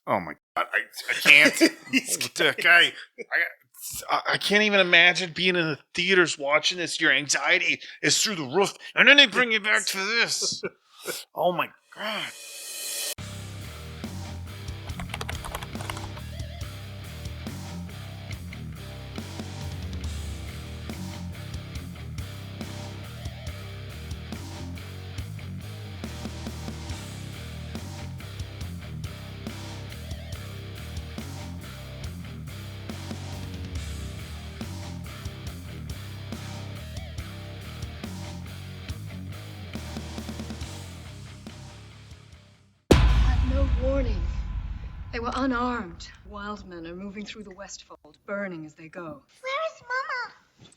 Oh my god, I can't. That guy, I can't even imagine being in the theaters watching this. Your anxiety is through the roof, and then they bring you back to this. Oh my god. No warning. They were unarmed. Wild men are moving through the Westfold, burning as they go. Where is Mama?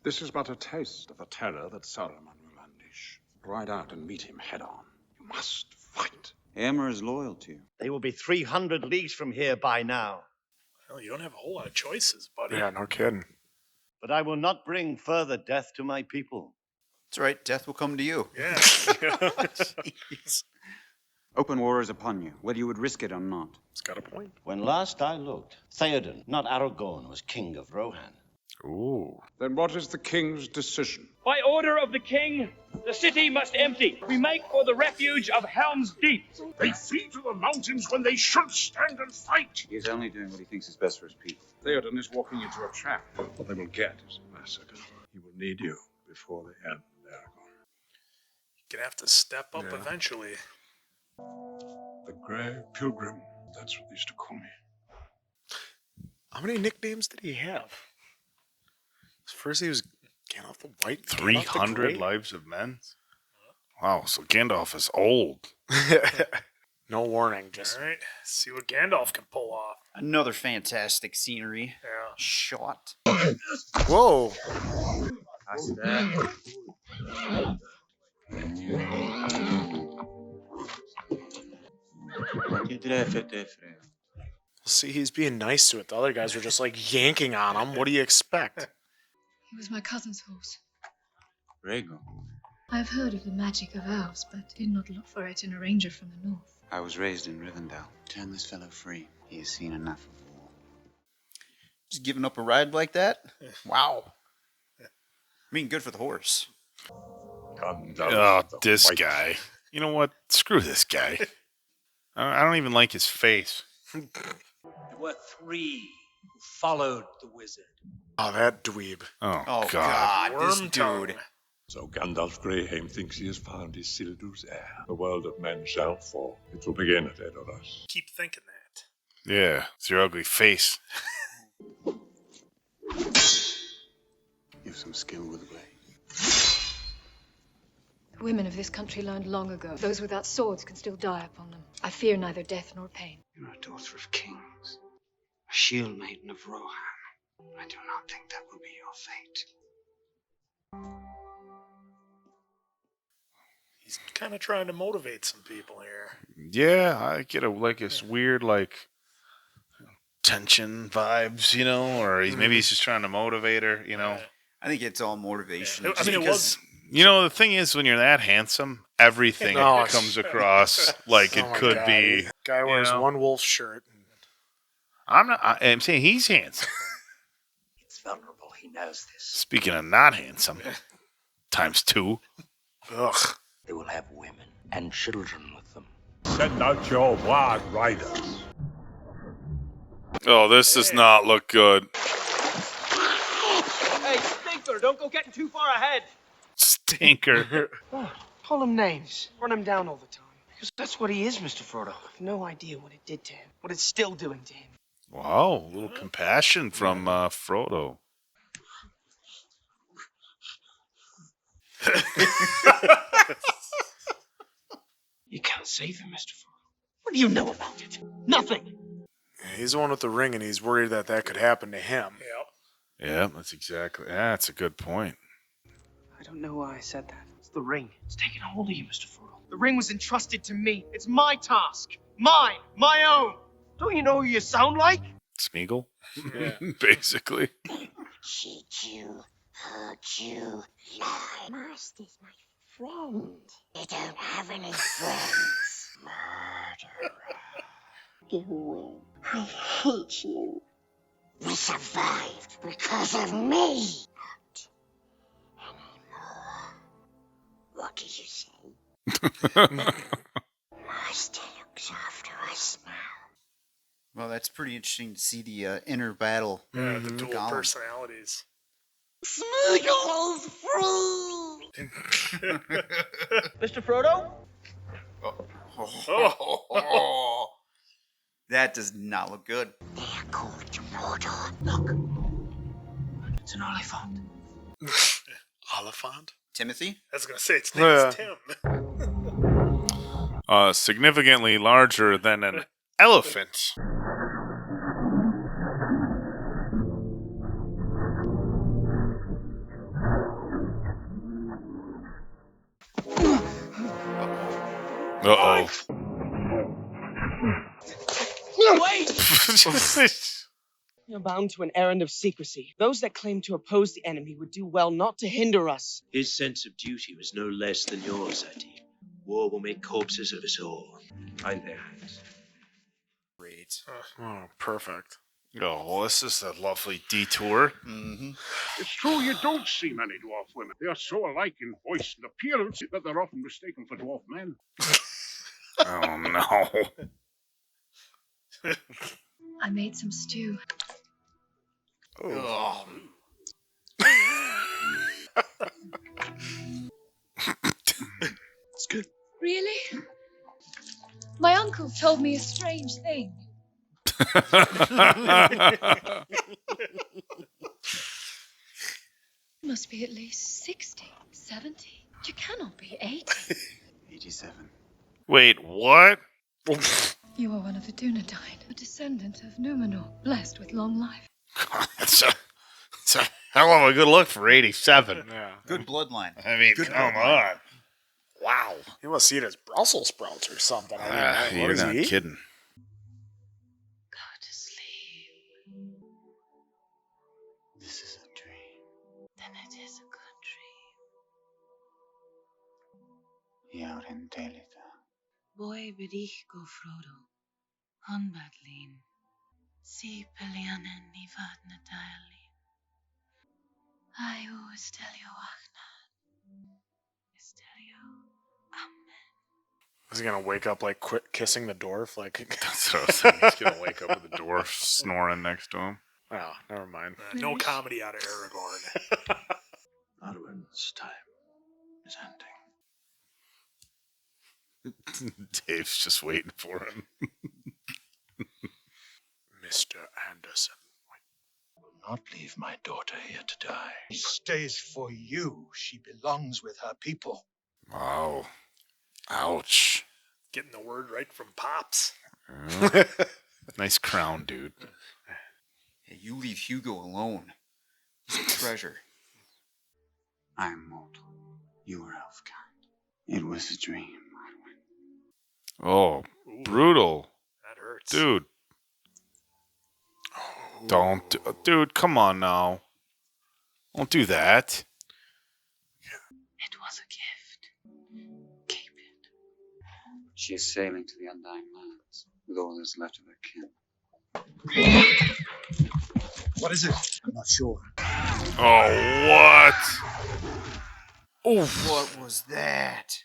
This is but a taste of the terror that Saruman will unleash. Ride out and meet him head on. You must fight. Éomer is loyal to you. They will be 300 leagues from here by now. Well, you don't have a whole lot of choices, buddy. Yeah, no kidding. But I will not bring further death to my people. That's right. Death will come to you. Yeah. Jeez. Open war is upon you, whether you would risk it or not. It's got a point. When last I looked, Theoden, not Aragorn, was king of Rohan. Ooh. Then what is the king's decision? By order of the king, the city must empty. We make for the refuge of Helm's Deep. They flee to the mountains when they should stand and fight. He is only doing what he thinks is best for his people. Theoden is walking into a trap. What they will get is a massacre. He will need you before the end, Aragorn. You're gonna have to step up eventually. The Grey Pilgrim. That's what they used to call me. How many nicknames did he have? First he was Gandalf the White. 300 lives of men? Wow, so Gandalf is old. No warning, just... All right, see what Gandalf can pull off. Another fantastic scenery. Yeah. Shot. Whoa! See, he's being nice to it. The other guys were just like yanking on him. What do you expect? It was my cousin's horse. Rhaegar. I have heard of the magic of elves, but did not look for it in a ranger from the north. I was raised in Rivendell. Turn this fellow free. He has seen enough of war. Just giving up a ride like that? Wow. I mean, good for the horse. Oh, this guy. You know what? Screw this guy. I don't even like his face. There were 3 who followed the wizard. Oh, that dweeb. Oh God. This dude. So Gandalf Greyheim thinks he has found Isildur's heir. The world of men shall fall. It will begin at Edoras. Keep thinking that. Yeah, it's your ugly face. You've some skill with Ray. The women of this country learned long ago. Those without swords can still die upon them. I fear neither death nor pain. You're a daughter of kings, a shield maiden of Rohan. I do not think that will be your fate. He's kind of trying to motivate some people here. Yeah, I get this weird tension vibes, you know, or maybe he's just trying to motivate her, you know. I think it's all motivation. Yeah. I mean, it was. You know, the thing is, when you're that handsome, everything comes across like it could be. Guy wears one wolf shirt. I'm saying he's handsome. It's vulnerable. He knows this. Speaking of not handsome, ×2. Ugh. They will have women and children with them. Send out your wild riders. Oh, this does not look good. Hey, Stinker, don't go getting too far ahead. Stinker. Call him names. Run him down all the time. Because that's what he is, Mr. Frodo. I have no idea what it did to him. What it's still doing to him. Wow, a little compassion from Frodo. You can't save him, Mr. Frodo. What do you know about it? Nothing. He's the one with the ring, and he's worried that could happen to him. Yep. Yeah, that's a good point. I don't know why I said that. It's the ring. It's taking hold of you, Mr. Frodo. The ring was entrusted to me. It's my task. Mine. My own. Don't you know who you sound like? Smeagol? Yeah. Basically. Cheat you, hurt you, lie. Master's my friend. You don't have any friends. Murderer. go away. I hate you. We survived because of me. Not anymore. What did you say? Master looks after us now. Well, that's pretty interesting to see the inner battle. Yeah, the dual Gollum. personalities. Smeagol is free! Mr. Frodo? Oh. That does not look good. They are called Mordor. Look. It's an oliphant. Oliphant? Timothy? I was going to say, its name's Tim. Significantly larger than an elephant. Uh-oh. Wait! You're bound to an errand of secrecy. Those that claim to oppose the enemy would do well not to hinder us. His sense of duty was no less than yours, Eddie. War will make corpses of us all. Bind their hands. Great. Oh, perfect. Oh, well, this is a lovely detour. Mm-hmm. It's true you don't see many dwarf women. They are so alike in voice and appearance that they're often mistaken for dwarf men. Oh, no. I made some stew. Oh. It's good. Really? My uncle told me a strange thing. Must be at least 60, 70. You cannot be 80. 87. Wait, what? You are one of the Dunedain, a descendant of Numenor, blessed with long life. It's a hell of a good look for 87. Yeah. Good bloodline. I mean, Good come bloodline. on. Wow. You must see it as Brussels sprouts or something. I mean, what You're does not he eat? kidding. Go to sleep. This is a dream. Then it is a good dream. Iauden Telita. Boy berich go Frodo. Honbadlin. Si pelianen ni vatna dialin. Ayu estelio achna. Estelio. Amen. Is he gonna wake up like quit kissing the dwarf? Like, That's what I was thinking. He's going to wake up with a dwarf snoring next to him. oh, never mind. No comedy out of Aragorn. Arwen's time is ending. Dave's just waiting for him. Mr. Anderson. Will not leave my daughter here to die. She stays for you. She belongs with her people. Wow. Ouch. Getting the word right from Pops. Nice crown, dude. Hey, you leave Hugo alone. He's a treasure. I am mortal. You are elf-kind. It was a dream, Arwen. Oh, brutal. That hurts. Dude. Don't. Dude, come on now. Don't do that. It was a gift. Keep it. She is sailing to the Undying Lands with all that is left of her kin. What is it? I'm not sure. Oh, what? Oof. What was that?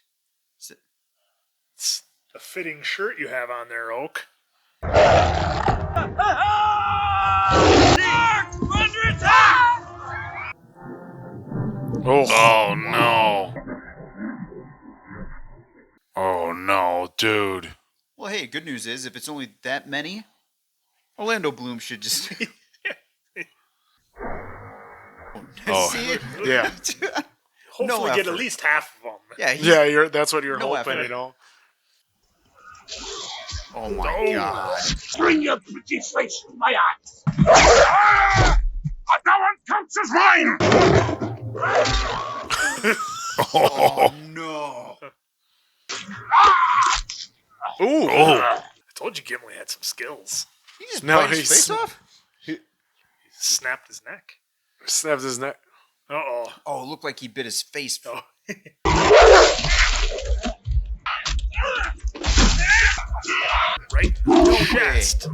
It's a fitting shirt you have on there, Oak. Oh no. Oh no, dude. Well, hey, good news is, if it's only that many, Orlando Bloom should just... Oh. See it? Yeah. Hopefully get at effort. least half of them. Yeah, Yeah, that's what you're No hoping, effort. you know? Oh my god. Bring your pretty face to my eyes. Ah! That one counts as mine! Oh no. Ooh. Oh. I told you Gimli had some skills. He just No, bite his he's- face off? He snapped his neck. Snaps his neck. Uh-oh. Oh, it looked like he bit his face. Oh. Right in No the way. chest.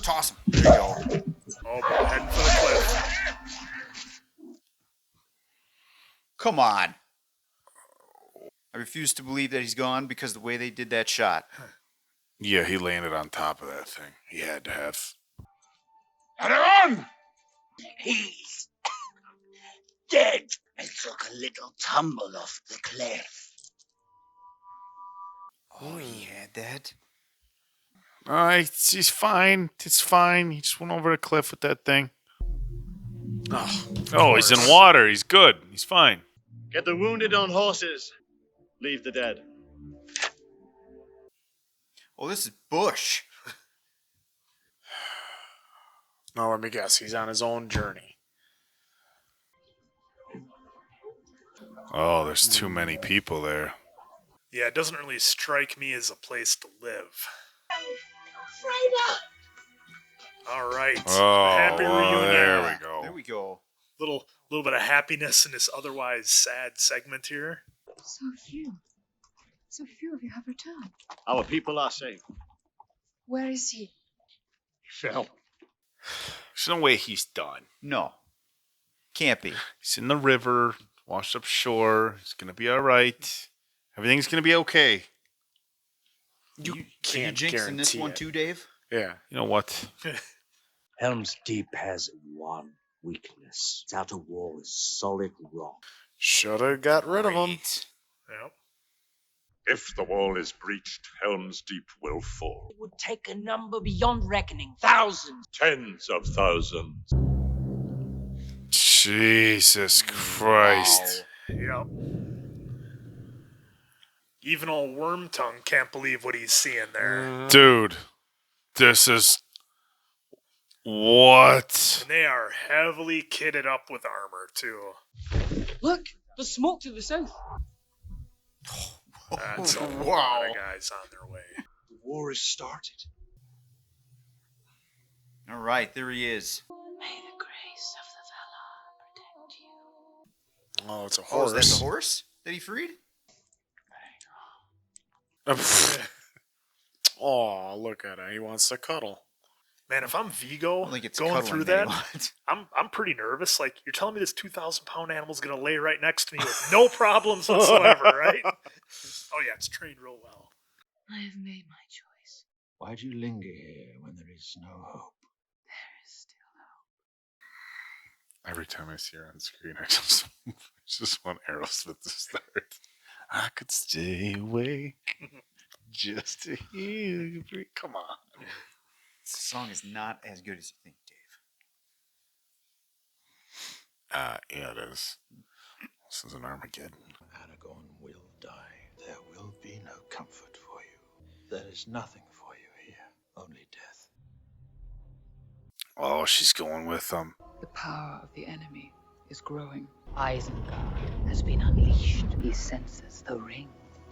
Toss him. There you go. Oh, boy, heading for the cliff. Come on. I refuse to believe that he's gone because of the way they did that shot. Yeah, he landed on top of that thing. He had to have. Aragorn! He's dead. I took a little tumble off the cliff. Oh, he had that? He's fine. It's fine. He just went over the cliff with that thing. Oh, he's in water. He's good. He's fine. Get the wounded on horses. Leave the dead. Oh, this is Bush. Now let me guess. He's on his own journey. Oh, there's too many people there. Yeah, it doesn't really strike me as a place to live. Frodo! All right. Oh, Happy reunion. there we go. There we go. Little bit of happiness in this otherwise sad segment here. So few. So few of you have returned. Our people are safe. Where is he? He fell. There's no way he's done. No. Can't be. He's in the river, washed up shore. He's going to be all right. Everything's going to be okay. You Can you jinx in this one too, Dave? Yeah. You know what? Helm's Deep has one weakness. Its outer wall is solid rock. Should have got rid of him. Yep. If the wall is breached, Helm's Deep will fall. It would take a number beyond reckoning. Thousands. Tens of thousands. Jesus Christ. Yep. Even old Wormtongue can't believe what he's seeing there. Dude, this is... What? And they are heavily kitted up with armor, too. Look! The smoke to the south. That's a lot of guys on their way. The war has started. All right, there he is. May the grace of the Valar protect you. Oh, it's a Oh, horse. is that the horse that he freed? Oh, look at it. He wants to cuddle. Man, if I'm Vigo I think it's going cuddling through that that, he wants. I'm pretty nervous. Like, you're telling me this 2,000-pound animal's going to lay right next to me with no problems whatsoever, right? Oh, yeah, it's trained real well. I have made my choice. Why do you linger here when there is no hope? There is still hope. Every time I see her on screen, I just want Aerosmith to start. I could stay awake just to hear you breathe. Come on. This song is not as good as you think, Dave. Yeah, it is. This is an Armageddon. Aragorn will die. There will be no comfort for you. There is nothing for you here. Only death. Oh, she's going with them. The power of the enemy is growing. Isengard has been unleashed. He senses the ring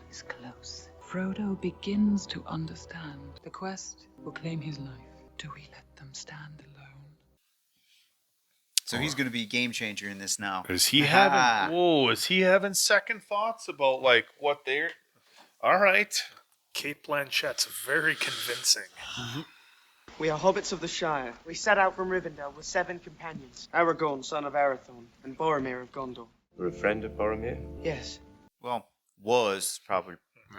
is close. Frodo begins to understand. The quest will claim his life. Do we let them stand alone? So he's going to be a game changer in this now. Is he having? Whoa! Is he having second thoughts about like what they're? All right. Kate Blanchett's very convincing. We are hobbits of the Shire. We set out from Rivendell with 7 companions. Aragorn, son of Arathorn, and Boromir of Gondor. You're a friend of Boromir? Yes. Well, was probably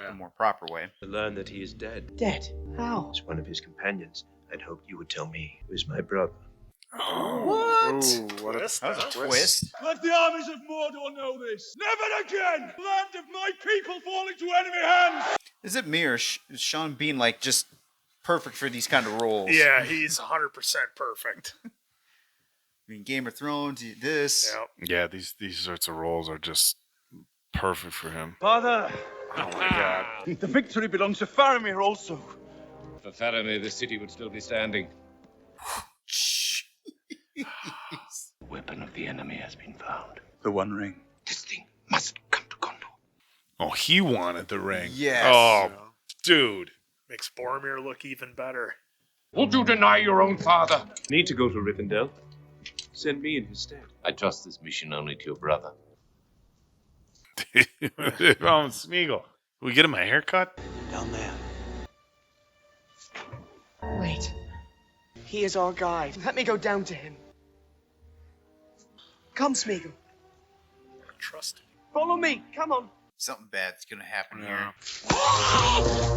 a more proper way. To learn that he is dead. Dead? How? As one of his companions, I'd hoped you would tell me he was my brother. What? Ooh, what a Twist, That was a huh? twist. Let the armies of Mordor know this. Never again! Land of my people fall into enemy hands! Is it me or is Sean Bean like just perfect for these kind of roles? Yeah, he's 100% perfect. I mean, Game of Thrones, this. Yep. Yeah, these sorts of roles are just perfect for him. Father! Oh my God. The victory belongs to Faramir also. For Faramir, the city would still be standing. The weapon of the enemy has been found. The One Ring. This thing must come to Gondor. Oh, he wanted the ring. Yes. Oh, dude. Makes Boromir look even better. Would you deny your own father? Need to go to Rivendell? Send me in his stead. I trust this mission only to your brother. Smeagol. We get him a haircut? Down there. Wait. He is our guide. Let me go down to him. Come, Smeagol. Trust him. Follow me. Come on. Something bad's gonna happen here.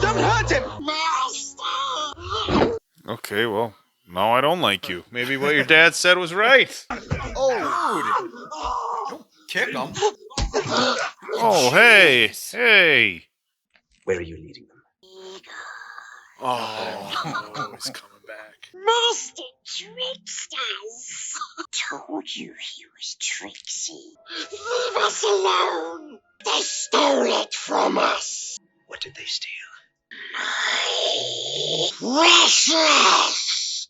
Don't hurt him! Okay, well, no, I don't like you. Maybe what your dad said was right. Oh, dude. Don't kick him. Oh, hey, hey. Where are you leading them? Oh, he's coming back. Master tricksters! Told you he was tricksy. Leave us alone! They stole it from us! What did they steal? My precious!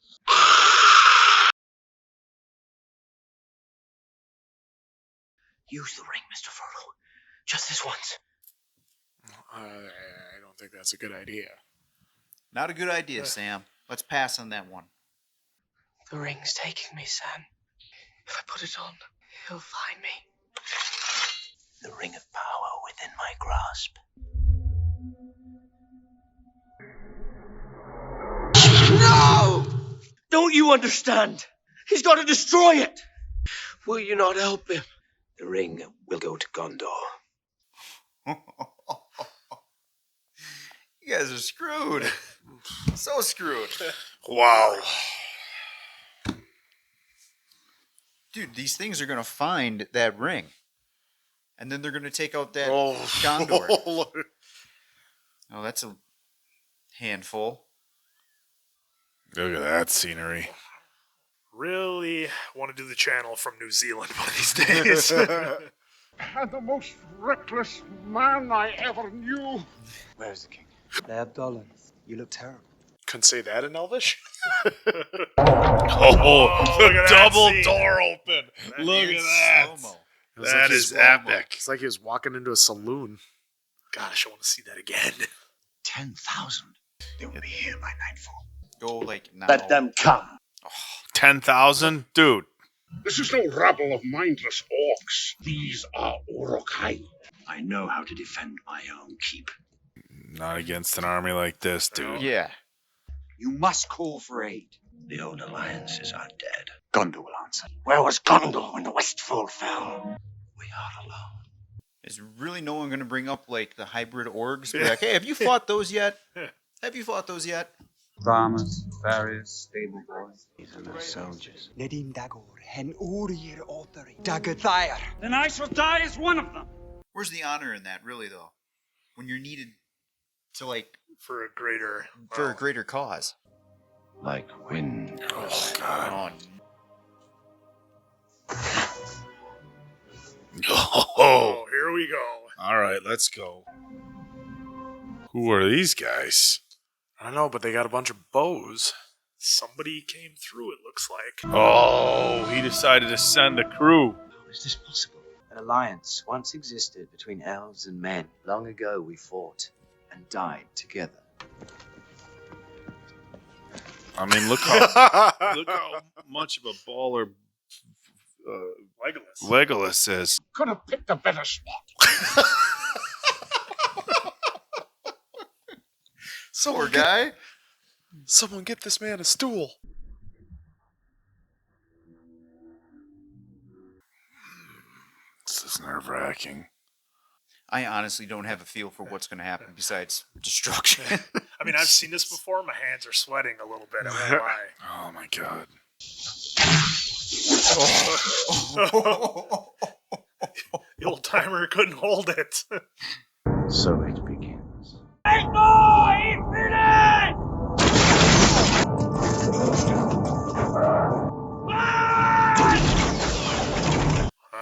Use the ring, Mr. Frodo. Just this once. I don't think that's a good idea. Not a good idea, Sam. Let's pass on that one. The ring's taking me, Sam. If I put it on, he'll find me. The ring of power within my grasp. No! Don't you understand? He's got to destroy it. Will you not help him? The ring will go to Gondor. You guys are screwed. So screwed. Wow. Dude, these things are going to find that ring. And then they're going to take out that Oh, Gondor. Lord. Oh, that's a handful. Look at that scenery. Really want to do the channel from New Zealand one of these days. And the most reckless man I ever knew. Where's the king? They have Gollum. You look terrible. Couldn't say that in Elvish. Oh, look the at that double scene. door open. Look at that. That is epic. It's like he was walking into a saloon. Gosh, I want to see that again. 10,000. They will be here by nightfall. Go like now. Let them come. 10,000? Dude. This is no rabble of mindless orcs. These are Urukai. I know how to defend my own keep. Not against an army like this, dude. Yeah. You must call for aid. The old alliances are dead. Gondor will answer. Where was Gondor when the Westfold fell? We are alone. Is really no one going to bring up like the hybrid orgs? Be like, hey, have you fought those yet? Have you fought those yet? Farmers, farriers, stable boys. These are no soldiers. Nedim Dagor, hen Urir Othari, Dagathair. Then I shall die as one of them. Where's the honor in that, really, though? When you're needed to, like, For a greater... for a greater cause. Like wind. Oh, God. Oh, here we go. All right, let's go. Who are these guys? I don't know, but they got a bunch of bows. Somebody came through, it looks like. Oh, he decided to send a crew. How is this possible? An alliance once existed between elves and men. Long ago we fought and died together. I mean, look how much of a baller Legolas is. Could have picked a better spot. Poor guy. Someone get this man a stool. This is nerve-wracking. I honestly don't have a feel for what's going to happen besides destruction. I mean, I've seen this before. My hands are sweating a little bit. I won't lie. Oh, my God. The old timer couldn't hold it. So it begins.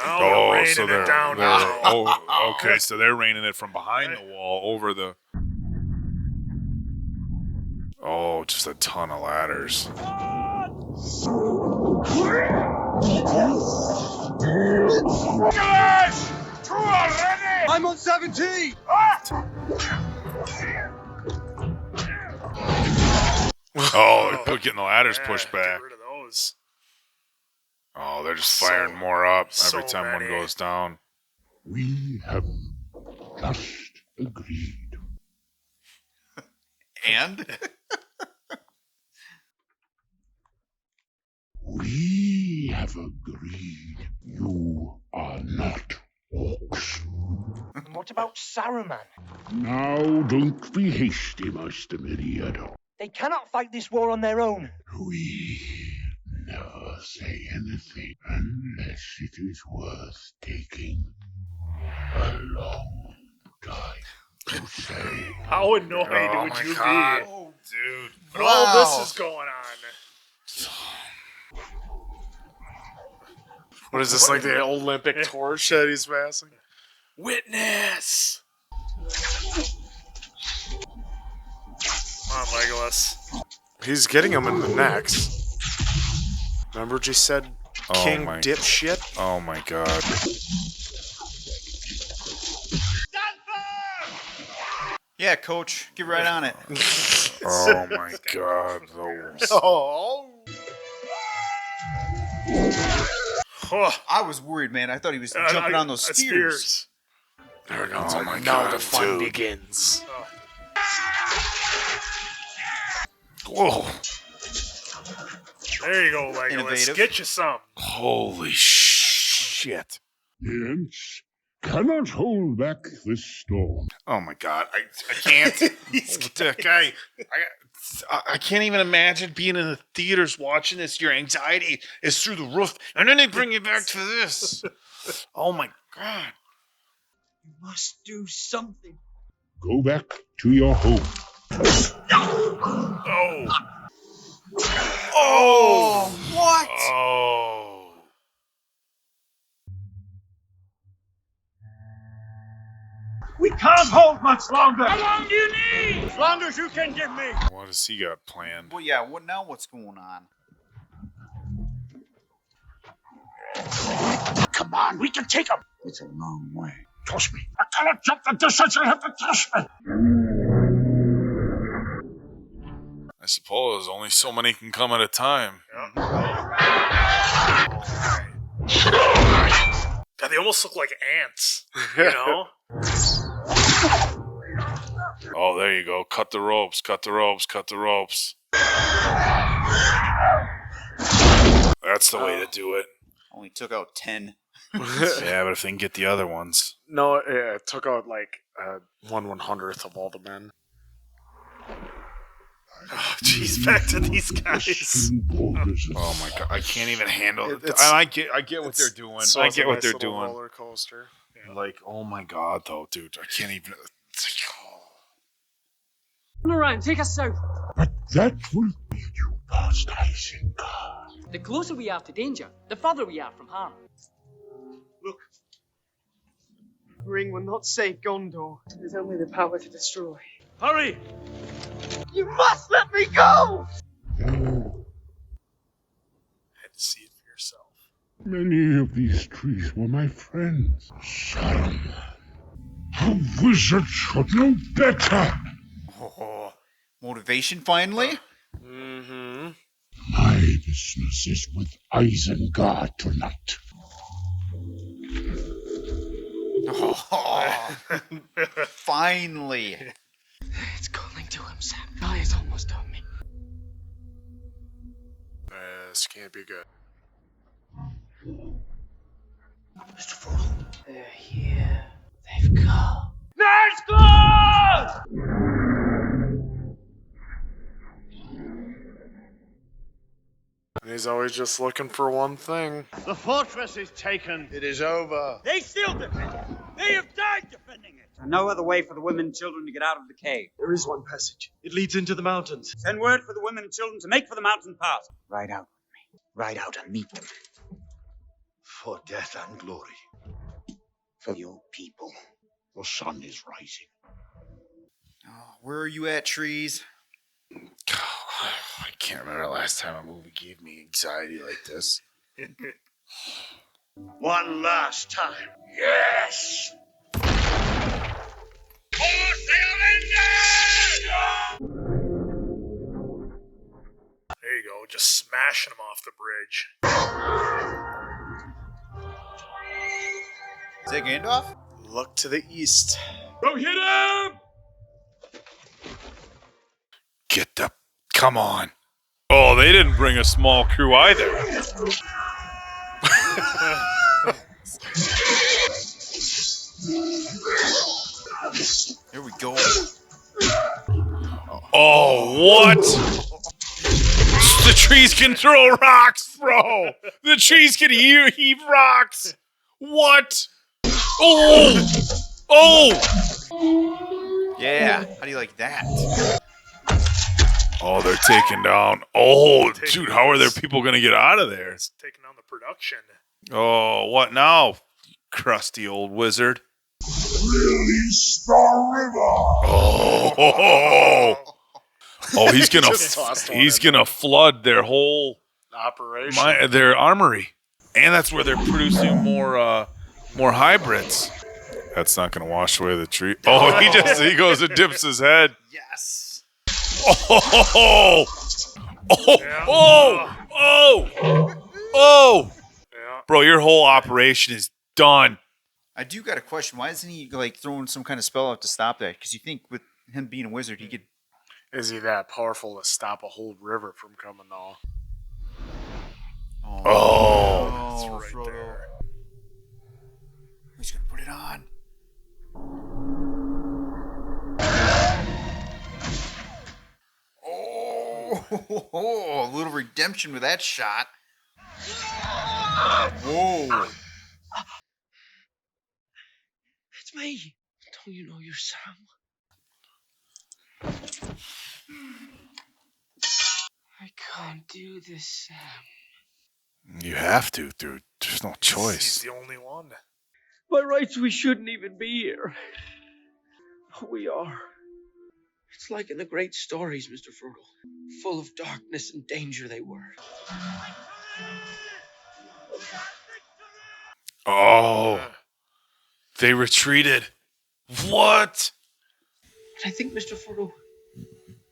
Oh, we're so raining it down they're now. oh, okay, so they're raining it from behind the wall over the. Oh, just a ton of ladders. I'm on 17! Oh, they're getting the ladders pushed back. Get rid of those. Oh, they're just firing more up every so time one many. goes down. We have just agreed. And? have agreed. You are not orcs. And what about Saruman? Now don't be hasty, Master Meriadoc. They cannot fight this war on their own. We never say anything unless it is worth taking a long time to say. How annoyed would you be? Oh, dude. When all this is going on. What is this, like the Olympic torch that he's passing? Witness! Come on, Legolas. He's getting him in the necks. Remember what you said, King dipshit? Oh my god. Yeah, coach, get right on it. Oh my god, those. Oh. I was worried, man. I thought he was jumping on those spears. There it goes. Oh my now god, the fun dude. begins. Whoa. There you go, Legolas. Innovative. Get you some. Holy shit. The Ents cannot hold back this storm. Oh my god, I can't. Dick, I can't even imagine being in the theaters watching this. Your anxiety is through the roof, and then they bring you back to this. Oh my god. You must do something. Go back to your home. Oh. Oh, what? Oh. We can't hold much longer. How long do you need? As long as you can give me. What has he got planned? Well, yeah, what now? What's going on? Come on, we can take him. It's a long way. Trust me. I cannot jump the distance. You have to trust me. I suppose only so many can come at a time. God, they almost look like ants. You know? Oh, there you go. Cut the ropes, cut the ropes, cut the ropes. That's the way to do it. Only took out 10. Yeah, but if they can get the other ones. No, it took out like 1/100th of all the men. Oh, jeez, back to these guys. Oh my god, I can't even handle it. I get what they're doing. So I it's a get what nice they're little doing. roller coaster. Like, oh my god, though, dude, I can't even. Turn around, take us south. But that will lead you past Isengard. The closer we are to danger, the further we are from harm. Look. The ring will not save Gondor. It is only the power to destroy. Hurry! You must let me go! Oh, Had to see it for yourself. many of these trees were my friends. Saruman. A wizard should know better. Oh, motivation finally? Mm-hmm. My business is with Isengard tonight. Oh, finally. It's calling to him, Sam. Guy is almost on me. This can't be good. Mr. Frodo. They're here. They've come. Nazgûl! And he's always just looking for one thing. The fortress is taken. It is over. They still defend it. They have died defending it. And no other way for the women and children to get out of the cave. There is one passage. It leads into the mountains. Send word for the women and children to make for the mountain pass. Ride out with me. Ride out and meet them. For death and glory. For your people, the sun is rising. Oh, where are you at, trees? I can't remember the last time a movie gave me anxiety like this. One last time. Yes! There you go, just smashing them off the bridge. Is that Gandalf? Look to the east. Go hit him! Get the. Come on. Oh, they didn't bring a small crew either. Here we go. Oh, what? The trees can throw rocks, bro. The trees can heave rocks. What? Oh! Oh! Yeah. How do you like that? Oh, they're taking down. Oh, dude, how are there people going to get out of there? It's taking down the production. Oh, what now? Crusty old wizard. Release the river. Oh, he's gonna Just tossed one he's in gonna flood their whole Operation. their armory, and that's where they're producing more hybrids. That's not gonna wash away the tree. Oh, he goes and dips his head. Yes. Oh, oh, bro, your whole operation is done. I do got a question. Why isn't he like throwing some kind of spell out to stop that? Because you think with him being a wizard, he could. Is he that powerful to stop a whole river from coming off? Oh, That's right there. He's gonna put it on. Oh, a little redemption with that shot. Whoa. It's me. Don't you know you're Sam? I can't do this, Sam. You have to, dude. There's no choice. He's the only one. By rights, we shouldn't even be here. We are. It's like in the great stories, Mr. Frodo. Full of darkness and danger they were. Oh, they retreated. What? But I think, Mr. Frodo,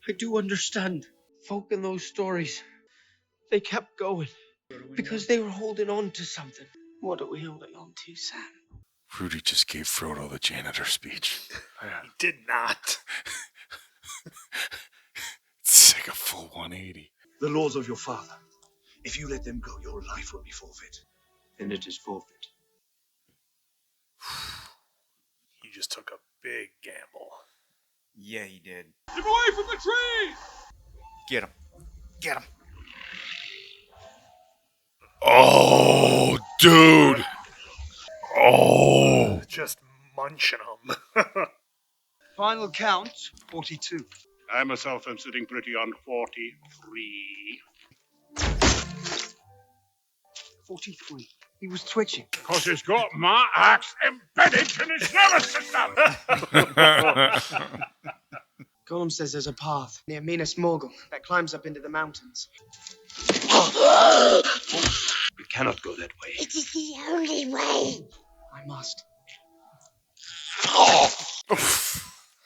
I do understand. Folk in those stories, they kept going because they were holding on to something. What are we holding on to, Sam? Rudy just gave Frodo the janitor speech. He did not. It's like a full 180. The laws of your father. If you let them go, your life will be forfeit. And it is forfeit. He just took a big gamble. Yeah, he did. Keep away from the tree! Get him. Get him. Oh, dude. Oh. Just munching them. Final count, 42. I myself am sitting pretty on 43. 43. He was twitching. Because he's got my axe embedded in his nervous system. Gollum says there's a path near Minas Morgul that climbs up into the mountains. We cannot go that way. It is the only way. I must.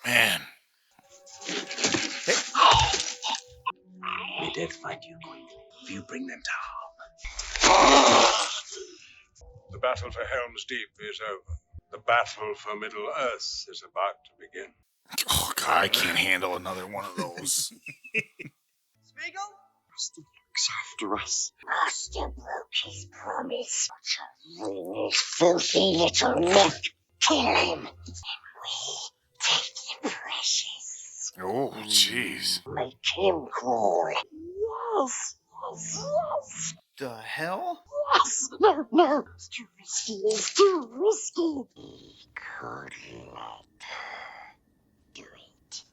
Man. May death find you quickly if you bring them down. The battle for Helm's Deep is over. The battle for Middle Earth is about to begin. Oh, God, I can't handle another one of those. Smeagol? Master looks after us. Master broke his promise. Wring his filthy little neck. Kill him. And we take the precious. Oh, jeez. Make him crawl. Yes, yes, yes. The hell? Yes. No, no. It's too risky. It's too risky. He could let her do it.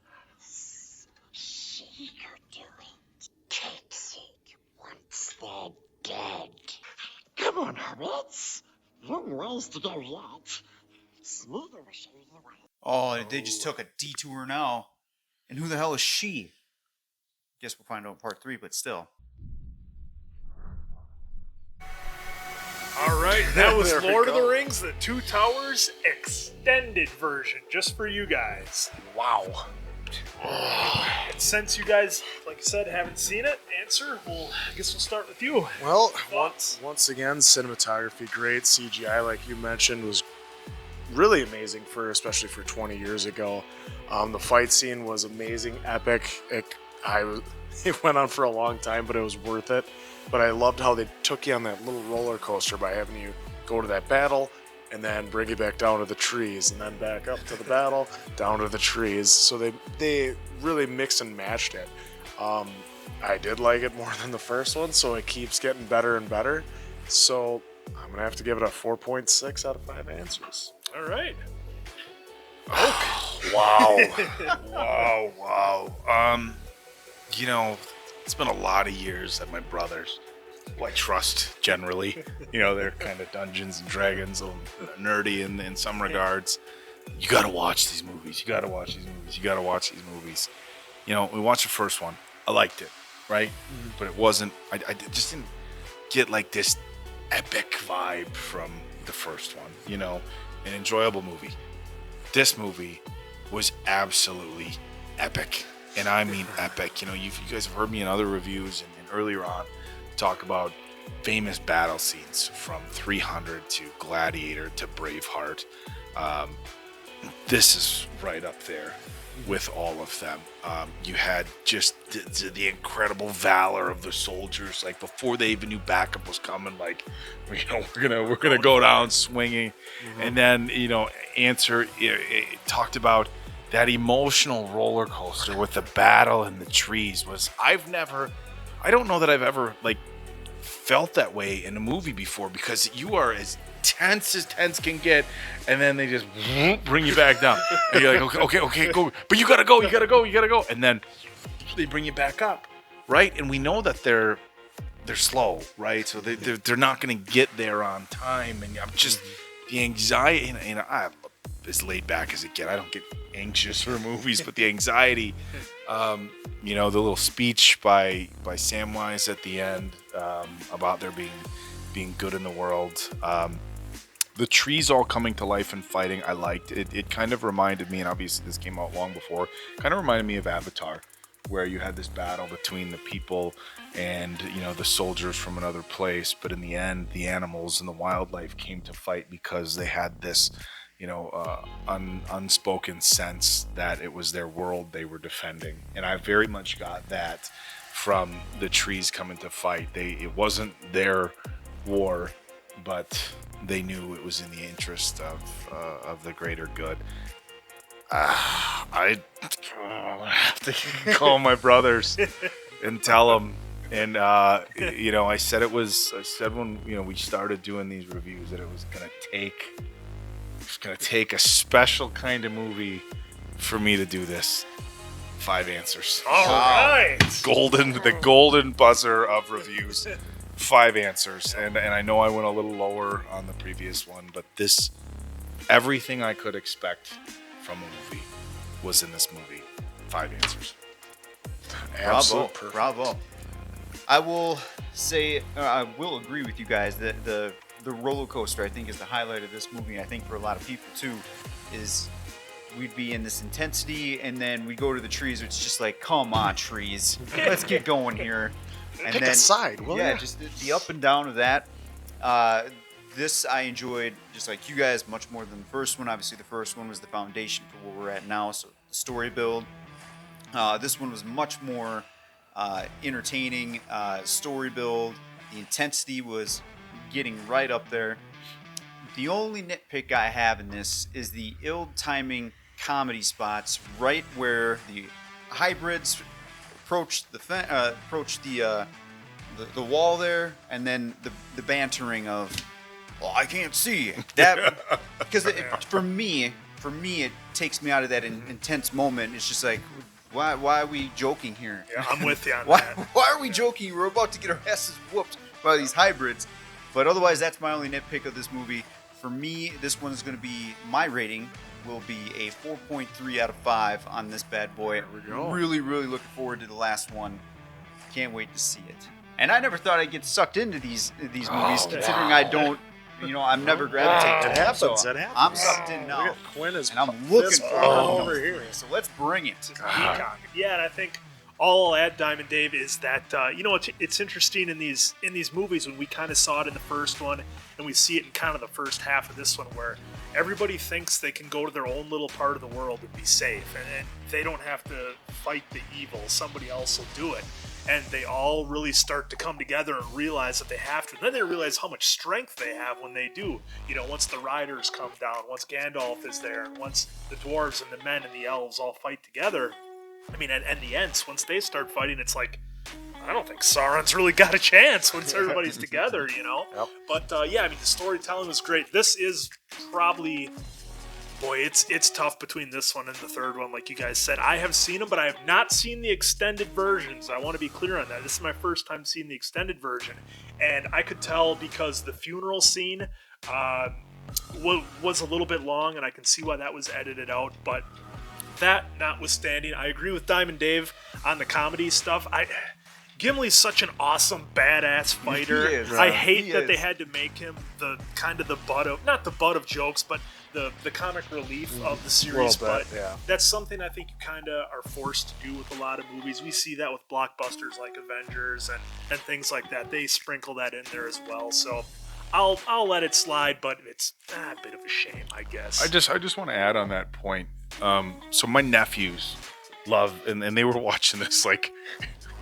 She could do it. Takes it once they're dead. Come on, hobbits. Long ways to go yet. Smeagol will show you the way. Oh, they just took a detour now. And who the hell is she? Guess we'll find out in part 3, but still. All right, that was There we Lord of the go. Rings, the Two Towers extended version, just for you guys. Wow. And since you guys, like I said, haven't seen it, Answer, I guess we'll start with you. Well, once again, cinematography great. CGI, like you mentioned, was really amazing especially for 20 years ago. The fight scene was amazing, epic. It It went on for a long time, but it was worth it. But I loved how they took you on that little roller coaster by having you go to that battle and then bring you back down to the trees and then back up to the battle, down to the trees. So they really mixed and matched it. I did like it more than the first one, so it keeps getting better and better. So I'm going to have to give it a 4.6 out of 5 answers. All right. Wow. Wow. You know, it's been a lot of years that my brothers, who I trust generally, they're kind of Dungeons and Dragons, a little nerdy in some regards. You got to watch these movies. We watched the first one. I liked it, right? But it wasn't, I just didn't get like this epic vibe from the first one, an enjoyable movie. This movie was absolutely epic. And I mean epic. You guys have heard me in other reviews and earlier on talk about famous battle scenes from 300 to Gladiator to Braveheart. This is right up there with all of them. You had just the incredible valor of the soldiers. Like before they even knew backup was coming, like we're gonna go down swinging, and then Answer it talked about that emotional roller coaster with the battle in the trees. I don't know that I've ever felt that way in a movie before, because you are as tense can get, and then they just bring you back down. And you're like, okay, go. But you gotta go. And then they bring you back up, right? And we know that they're slow, right? So they're not gonna get there on time. And I'm just the anxiety, and I'm as laid back as it gets. I don't get anxious for movies, but the anxiety, the little speech by Samwise at the end about there being good in the world. The trees all coming to life and fighting, I liked it. It kind of reminded me, and obviously this came out long before, kind of reminded me of Avatar, where you had this battle between the people and the soldiers from another place, but in the end the animals and the wildlife came to fight because they had this unspoken sense that it was their world they were defending. And I very much got that from the trees coming to fight. It wasn't their war, but they knew it was in the interest of the greater good. I have to call my brothers and tell them. And I said when we started doing these reviews that it was gonna take a special kind of movie for me to do this. 5 answers. All right. The golden buzzer of reviews. 5 answers. And I know I went a little lower on the previous one, but everything I could expect from a movie was in this movie. 5 answers. Bravo. I will say, I will agree with you guys that the roller coaster, I think, is the highlight of this movie. I think for a lot of people too, is we'd be in this intensity, and then we go to the trees. It's just like, come on, trees, let's get going here. And pick a side, will ya? Just the up and down of that. This I enjoyed, just like you guys, much more than the first one. Obviously, the first one was the foundation for where we're at now. So the story build. This one was much more entertaining. Story build. The intensity was getting right up there. The only nitpick I have in this is the ill-timing comedy spots right where the hybrids approach the wall there, and then the bantering of, well, I can't see that, because for me it takes me out of that intense moment. It's just like, why are we joking here? Yeah, I'm with you on that. Why are we joking? We're about to get our asses whooped by these hybrids. But otherwise, that's my only nitpick of this movie. For me, this one is going to be, my rating will be a 4.3 out of 5 on this bad boy. There we go. Really, really looking forward to the last one. Can't wait to see it. And I never thought I'd get sucked into these movies, considering I don't, I'm never gravitated. It happens. So It happens. I'm sucked in now. Quinn is and I'm looking fist forward over here. So let's bring it. Yeah, and I think All I'll add, Diamond Dave, is that it's interesting in these movies when we kind of saw it in the first one, and we see it in kind of the first half of this one, where everybody thinks they can go to their own little part of the world and be safe, and they don't have to fight the evil. Somebody else will do it. And they all really start to come together and realize that they have to. And then they realize how much strength they have when they do. Once the riders come down, once Gandalf is there, and once the dwarves and the men and the elves all fight together. I mean, and the Ents, once they start fighting, it's like, I don't think Sauron's really got a chance once everybody's together, Yep. But, the storytelling was great. This is probably... Boy, it's tough between this one and the third one, like you guys said. I have seen them, but I have not seen the extended versions. I want to be clear on that. This is my first time seeing the extended version, and I could tell because the funeral scene was a little bit long, and I can see why that was edited out. But that notwithstanding, I agree with Diamond Dave on the comedy stuff. Gimli's such an awesome, badass fighter. He is. I hate that they had to make him the butt of, not the butt of jokes, but the comic relief of the series. But that's something I think you kind of are forced to do with a lot of movies. We see that with blockbusters like Avengers and things like that. They sprinkle that in there as well. So I'll let it slide, but it's a bit of a shame, I guess. I just want to add on that point. So my nephews love, and they were watching this like...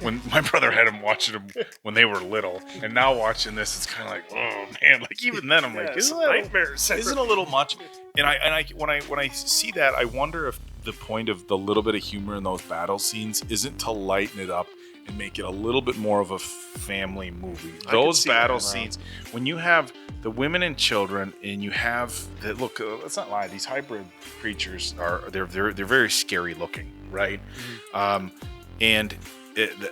When my brother had them watching them when they were little, and now watching this, it's kind of like, oh man! Like even then, I'm like, isn't a little much? And I when I see that, I wonder if the point of the little bit of humor in those battle scenes isn't to lighten it up and make it a little bit more of a family movie. Those battle scenes, when you have the women and children, and you have that look. Let's not lie; these hybrid creatures they're very scary looking, right? Mm-hmm. And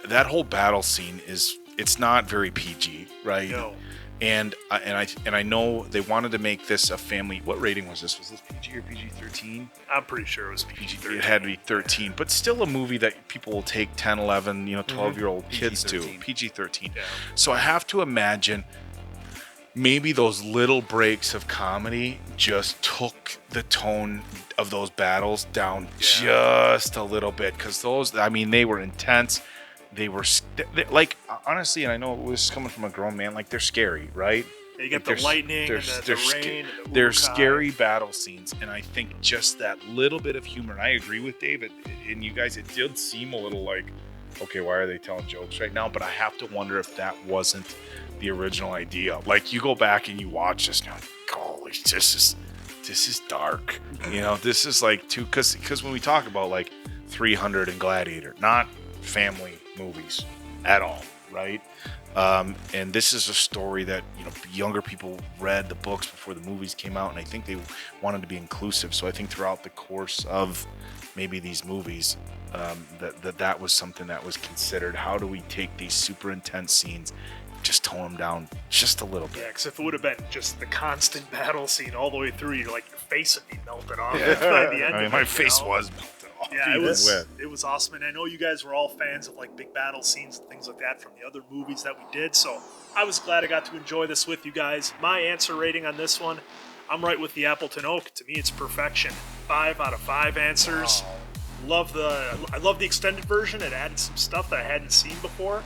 that whole battle scene it's not very PG, right? No. And I know they wanted to make this a family. What rating was this? Was this PG or PG-13? I'm pretty sure it was PG-13. It had to be 13, but still a movie that people will take 10, 11, 12-year-old kids to. PG-13. Yeah. So I have to imagine maybe those little breaks of comedy just took the tone of those battles down just a little bit, because they were intense. They were like, honestly, and I know it was coming from a grown man, like they're scary, right? Yeah, you get the lightning and the rain. And the they're scary battle scenes, and I think just that little bit of humor, and I agree with David and you guys, it did seem a little like, okay, why are they telling jokes right now? But I have to wonder if that wasn't the original idea. Like, you go back and you watch this, and you're like, holy, this is dark. This is like because when we talk about like 300 and Gladiator, not family movies at all, right? And this is a story that younger people read the books before the movies came out, and I think they wanted to be inclusive. So I think throughout the course of maybe these movies, that was something that was considered. How do we take these super intense scenes, just tone them down just a little bit? Yeah, because if it would have been just the constant battle scene all the way through, your face would be melted off by the end. My face was melted off. Yeah, it was awesome, and I know you guys were all fans of like big battle scenes and things like that from the other movies that we did, so I was glad I got to enjoy this with you guys. My answer rating on this one, I'm right with the Appleton Oak. To me, it's perfection. 5 out of 5 answers. Wow. I love the extended version. It added some stuff that I hadn't seen before.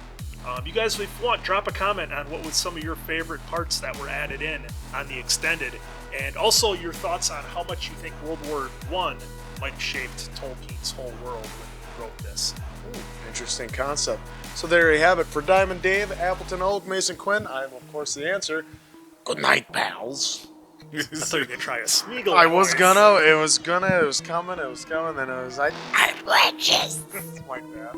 You guys, if you want, drop a comment on what was some of your favorite parts that were added in on the extended, and also your thoughts on how much you think World War I might have shaped Tolkien's whole world when he wrote this. Interesting concept. So there you have it. For Diamond Dave, Appleton Oak, Mason Quinn, I am, of course, the answer. Good night, pals. I thought you were going to try a Smeagol. I was gonna. It was coming, then it was like, I'm righteous. Like that.